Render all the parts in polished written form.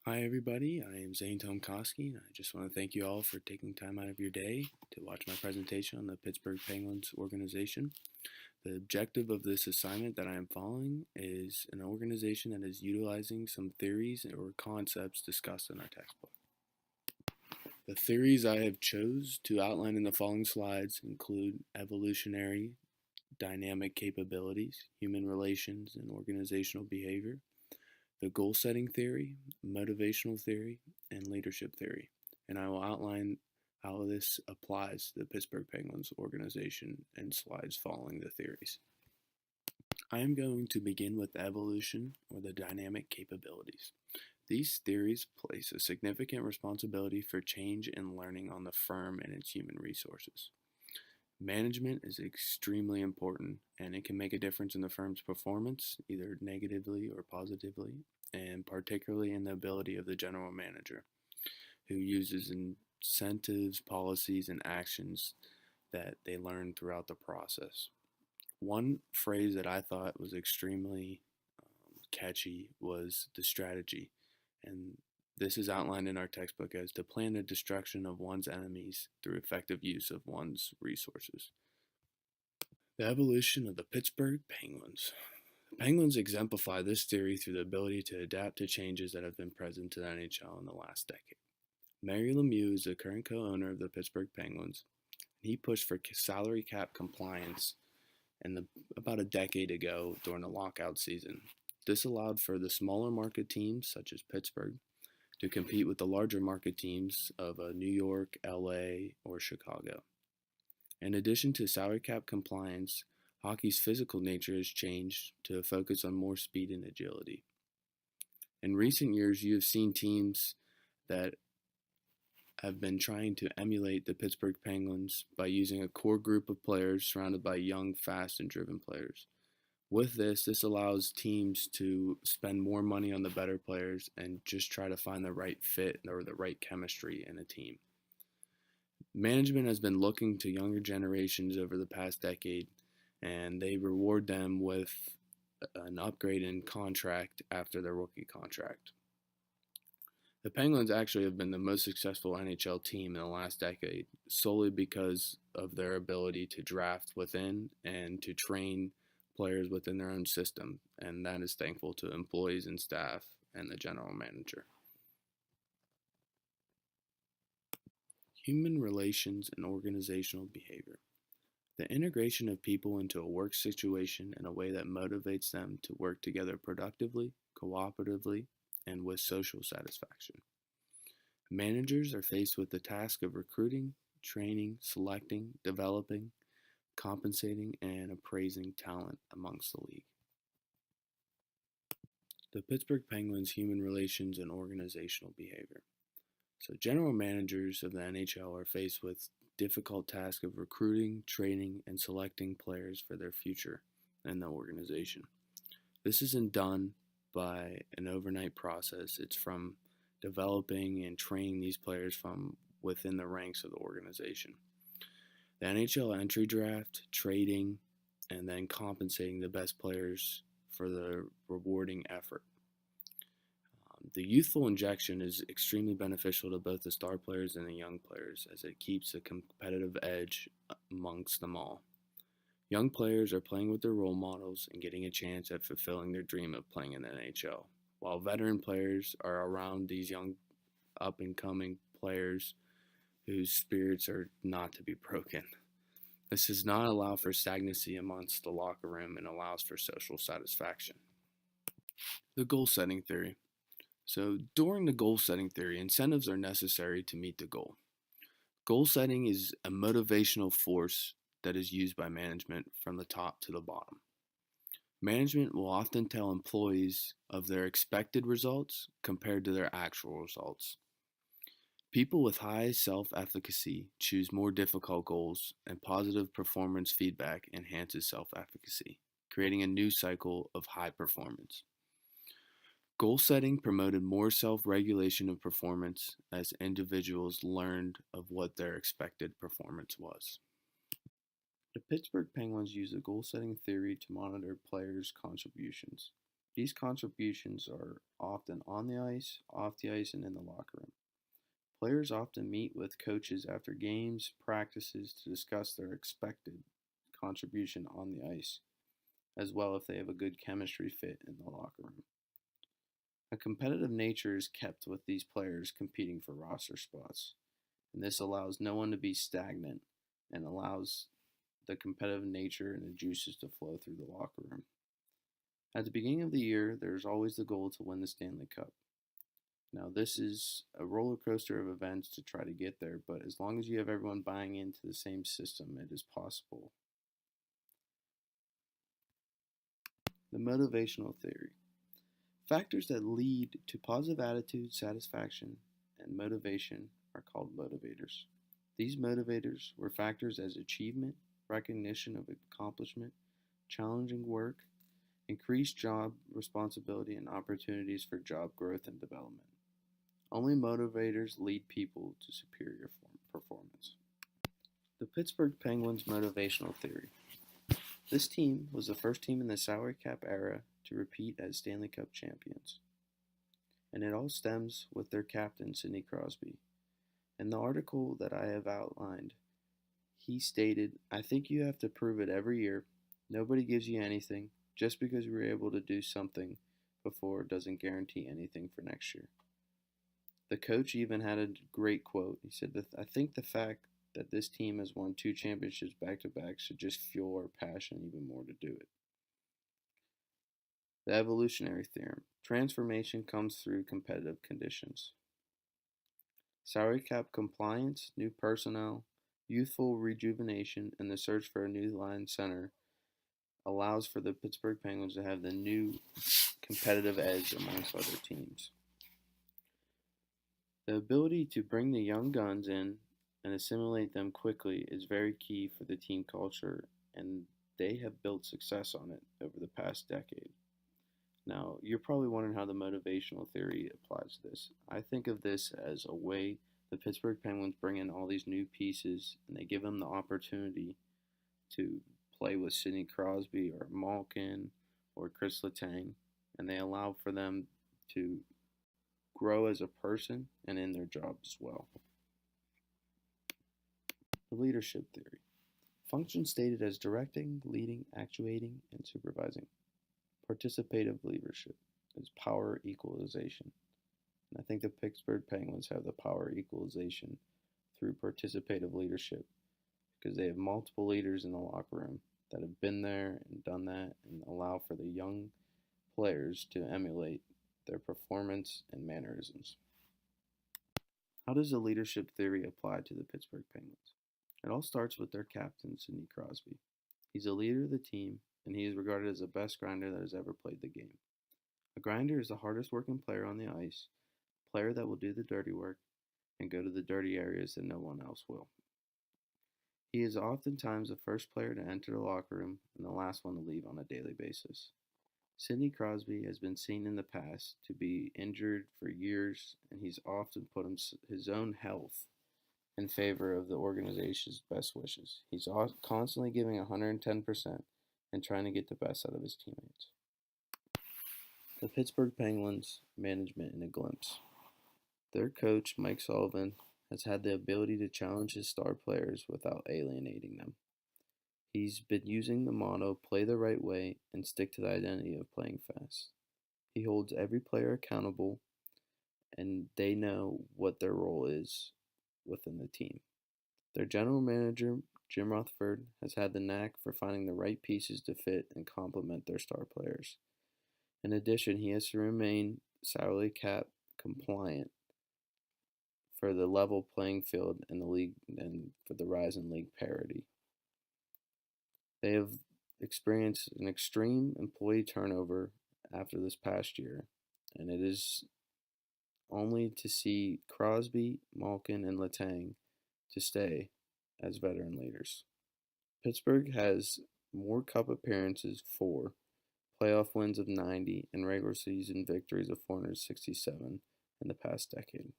Hi, everybody. I am Zane Tomkowski, and I just want to thank you all for taking time out of your day to watch my presentation on the Pittsburgh Penguins organization. The objective of this assignment that I am following is an organization that is utilizing some theories or concepts discussed in our textbook. The theories I have chose to outline in the following slides include evolutionary dynamic capabilities, human relations, and organizational behavior, the goal setting theory, motivational theory, and leadership theory. And I will outline how this applies to the Pittsburgh Penguins organization in slides following the theories. I am going to begin with evolution or the dynamic capabilities. These theories place a significant responsibility for change and learning on the firm and its human resources. Management is extremely important and it can make a difference in the firm's performance, either negatively or positively, and particularly in the ability of the general manager, who uses incentives, policies, and actions that they learn throughout the process. One phrase that I thought was extremely catchy was the strategy, and this is outlined in our textbook as to plan the destruction of one's enemies through effective use of one's resources. The evolution of the Pittsburgh Penguins. The Penguins exemplify this theory through the ability to adapt to changes that have been present to the NHL in the last decade. Mary Lemieux is the current co-owner of the Pittsburgh Penguins. He pushed for salary cap compliance about a decade ago during the lockout season. This allowed for the smaller market teams, such as Pittsburgh, to compete with the larger market teams of New York, LA, or Chicago. In addition to salary cap compliance, hockey's physical nature has changed to focus on more speed and agility. In recent years, you have seen teams that have been trying to emulate the Pittsburgh Penguins by using a core group of players surrounded by young, fast, and driven players. With this allows teams to spend more money on the better players and just try to find the right fit or the right chemistry in a team. Management has been looking to younger generations over the past decade, and they reward them with an upgrade in contract after their rookie contract. The Penguins actually have been the most successful NHL team in the last decade solely because of their ability to draft within and to train players within their own system, and that is thankful to employees and staff and the general manager. Human relations and organizational behavior. The integration of people into a work situation in a way that motivates them to work together productively, cooperatively, and with social satisfaction. Managers are faced with the task of recruiting, training, selecting, developing, compensating, and appraising talent amongst the league. The Pittsburgh Penguins' human relations and organizational behavior. So, general managers of the NHL are faced with difficult task of recruiting, training, and selecting players for their future in the organization. This isn't done by an overnight process. It's from developing and training these players from within the ranks of the organization. The NHL entry draft, trading, and then compensating the best players for the rewarding effort. The youthful injection is extremely beneficial to both the star players and the young players as it keeps a competitive edge amongst them all. Young players are playing with their role models and getting a chance at fulfilling their dream of playing in the NHL, while veteran players are around these young up and coming players whose spirits are not to be broken. This does not allow for stagnancy amongst the locker room and allows for social satisfaction. The goal setting theory. So, during the goal setting theory, incentives are necessary to meet the goal. Goal setting is a motivational force that is used by management from the top to the bottom. Management will often tell employees of their expected results compared to their actual results. People with high self-efficacy choose more difficult goals, and positive performance feedback enhances self-efficacy, creating a new cycle of high performance. Goal setting promoted more self-regulation of performance as individuals learned of what their expected performance was. The Pittsburgh Penguins use the goal setting theory to monitor players' contributions. These contributions are often on the ice, off the ice, and in the locker room. Players often meet with coaches after games, practices to discuss their expected contribution on the ice, as well if they have a good chemistry fit in the locker room. A competitive nature is kept with these players competing for roster spots, and this allows no one to be stagnant and allows the competitive nature and the juices to flow through the locker room. At the beginning of the year, there's always the goal to win the Stanley Cup. Now, this is a roller coaster of events to try to get there, but as long as you have everyone buying into the same system, it is possible. The motivational theory. Factors that lead to positive attitude, satisfaction, and motivation are called motivators. These motivators were factors as achievement, recognition of accomplishment, challenging work, increased job responsibility, and opportunities for job growth and development. Only motivators lead people to superior performance. The Pittsburgh Penguins motivational theory. This team was the first team in the salary cap era to repeat as Stanley Cup champions. And it all stems with their captain, Sidney Crosby. In the article that I have outlined, he stated, "I think you have to prove it every year. Nobody gives you anything. Just because we were able to do something before doesn't guarantee anything for next year." The coach even had a great quote. He said, "I think the fact that this team has won 2 championships back to back should just fuel our passion even more to do it." The evolutionary theorem. Transformation comes through competitive conditions. Salary cap compliance, new personnel, youthful rejuvenation, and the search for a new line center allows for the Pittsburgh Penguins to have the new competitive edge amongst other teams. The ability to bring the young guns in and assimilate them quickly is very key for the team culture, and they have built success on it over the past decade. Now, you're probably wondering how the motivational theory applies to this. I think of this as a way the Pittsburgh Penguins bring in all these new pieces and they give them the opportunity to play with Sidney Crosby or Malkin or Chris Letang, and they allow for them to grow as a person and in their job as well. The leadership theory. Function stated as directing, leading, actuating, and supervising. Participative leadership is power equalization. And I think the Pittsburgh Penguins have the power equalization through participative leadership because they have multiple leaders in the locker room that have been there and done that and allow for the young players to emulate their performance and mannerisms. How does the leadership theory apply to the Pittsburgh Penguins? It all starts with their captain, Sidney Crosby. He's a leader of the team, and he is regarded as the best grinder that has ever played the game. A grinder is the hardest working player on the ice, a player that will do the dirty work and go to the dirty areas that no one else will. He is oftentimes the first player to enter the locker room and the last one to leave on a daily basis. Sidney Crosby has been seen in the past to be injured for years, and he's often put his own health in favor of the organization's best wishes. He's constantly giving 110% and trying to get the best out of his teammates. The Pittsburgh Penguins management in a glimpse. Their coach, Mike Sullivan, has had the ability to challenge his star players without alienating them. He's been using the motto, play the right way and stick to the identity of playing fast. He holds every player accountable and they know what their role is within the team. Their general manager, Jim Rutherford, has had the knack for finding the right pieces to fit and complement their star players. In addition, he has to remain salary cap compliant for the level playing field in the league and for the rise in league parity. They have experienced an extreme employee turnover after this past year, and it is only to see Crosby, Malkin, and Letang to stay as veteran leaders. Pittsburgh has more cup appearances, 4, playoff wins of 90, and regular season victories of 467 in the past decade.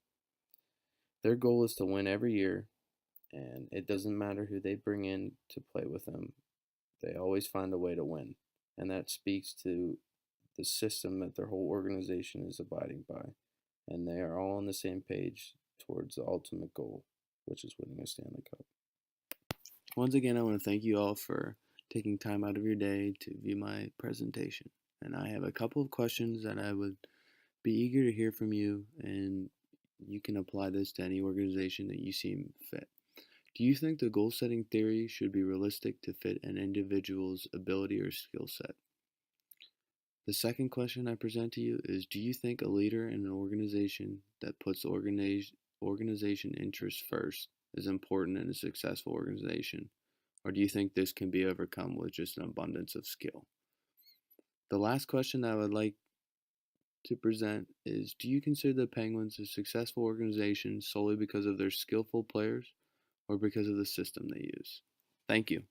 Their goal is to win every year, and it doesn't matter who they bring in to play with them. They always find a way to win, and that speaks to the system that their whole organization is abiding by, and they are all on the same page towards the ultimate goal, which is winning a Stanley Cup. Once again, I want to thank you all for taking time out of your day to view my presentation. And I have a couple of questions that I would be eager to hear from you, and you can apply this to any organization that you seem fit. Do you think the goal setting theory should be realistic to fit an individual's ability or skill set? The second question I present to you is, do you think a leader in an organization that puts organization interests first is important in a successful organization, or do you think this can be overcome with just an abundance of skill? The last question I would like to present is, do you consider the Penguins a successful organization solely because of their skillful players or because of the system they use? Thank you.